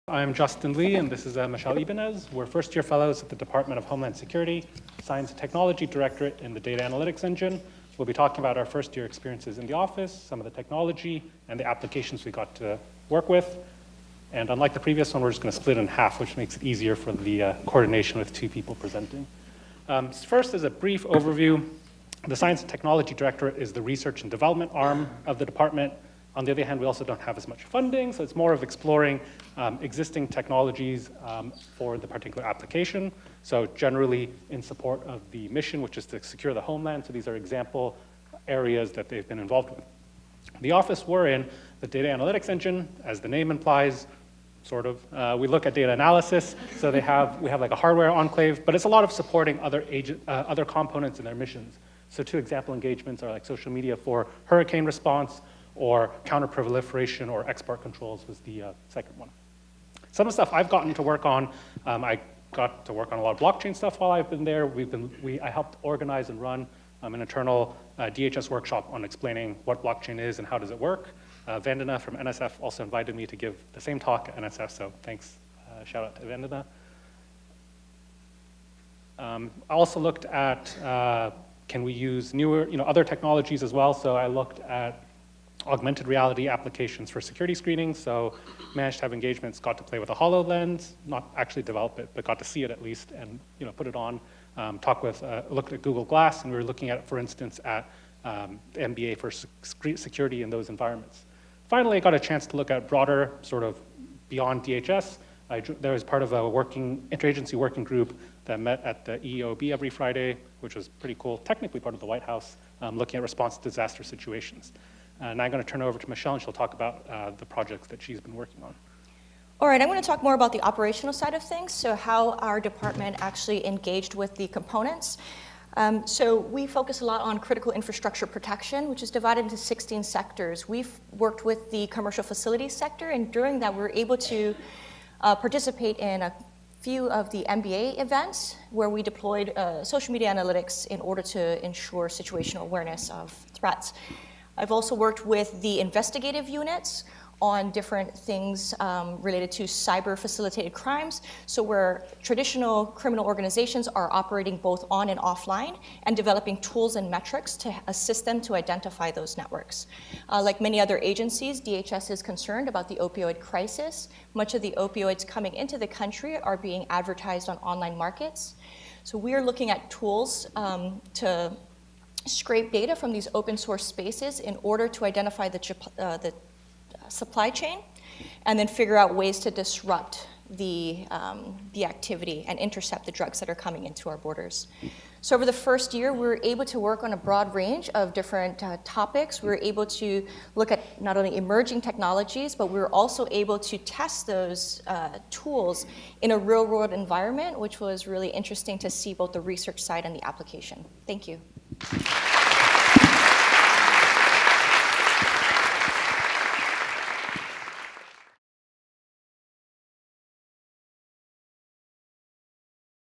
I'm Justin Lee, and this is Michelle Ibanez. We're first-year fellows at the Department of Homeland Security, Science and Technology Directorate in the Data Analytics Engine. We'll be talking about our first-year experiences in the office, some of the technology, and the applications we got to work with. And unlike the previous one, we're just going to split in half, which makes it easier for the coordination with two people presenting. First is a brief overview. The Science and Technology Directorate is the research and development arm of the department. On the other hand, we also don't have as much funding, so it's more of exploring existing technologies for the particular application. So generally in support of the mission, which is to secure the homeland. So these are example areas that they've been involved with. The office we're in, the Data Analytics Engine, as the name implies, sort of. We look at data analysis, so we have like a hardware enclave, but it's a lot of supporting other components in their missions. So two example engagements are like social media for hurricane response, or counter-proliferation or export controls was the second one. Some of the stuff I've gotten to work on, I got to work on a lot of blockchain stuff while I've been there. I helped organize and run an internal DHS workshop on explaining what blockchain is and how does it work. Vandana from NSF also invited me to give the same talk at NSF, so thanks, shout out to Vandana. I also looked at can we use newer, other technologies as well. So I looked at augmented reality applications for security screening. So managed to have engagements, got to play with a HoloLens, not actually develop it, but got to see it at least and put it on. Looked at Google Glass, and we were looking at, for instance, at the MBA for security in those environments. Finally, I got a chance to look at broader, sort of beyond DHS. There was part of a interagency working group that met at the EEOB every Friday, which was pretty cool, technically part of the White House, looking at response to disaster situations. And I'm going to turn it over to Michelle, and she'll talk about the projects that she's been working on. All right, I'm going to talk more about the operational side of things, so how our department actually engaged with the components. So we focus a lot on critical infrastructure protection, which is divided into 16 sectors. We've worked with the commercial facilities sector, and during that, we were able to participate in a few of the MBA events where we deployed social media analytics in order to ensure situational awareness of threats. I've also worked with the investigative units on different things related to cyber facilitated crimes. So where traditional criminal organizations are operating both on and offline and developing tools and metrics to assist them to identify those networks. Like many other agencies, DHS is concerned about the opioid crisis. Much of the opioids coming into the country are being advertised on online markets. So we are looking at tools to scrape data from these open source spaces in order to identify the supply chain and then figure out ways to disrupt the activity and intercept the drugs that are coming into our borders. So over the first year, we were able to work on a broad range of different topics. We were able to look at not only emerging technologies, but we were also able to test those tools in a real-world environment, which was really interesting to see both the research side and the application. Thank you.